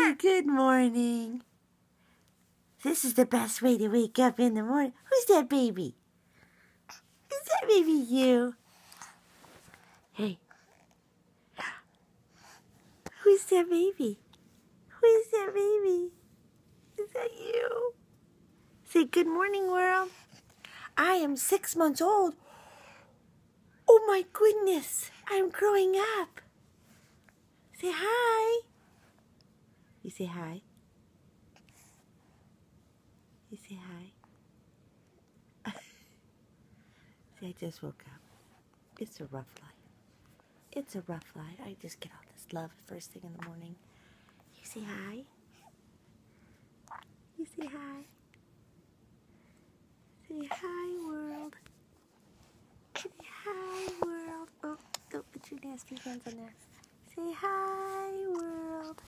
Say good morning. This is the best way to wake up in the morning. Who's that baby? Is that baby you? Hey. Who's that baby? Who's that baby? Is that you? Say good morning, world. I am 6 months old. Oh my goodness, I'm growing up. Say hi. You say hi. You say hi. See, I just woke up. It's a rough life. It's a rough life. I just get all this love first thing in the morning. You say hi. You say hi. Say hi, world. Say hi, world. Oh, don't put your nasty hands on there. Say hi, world.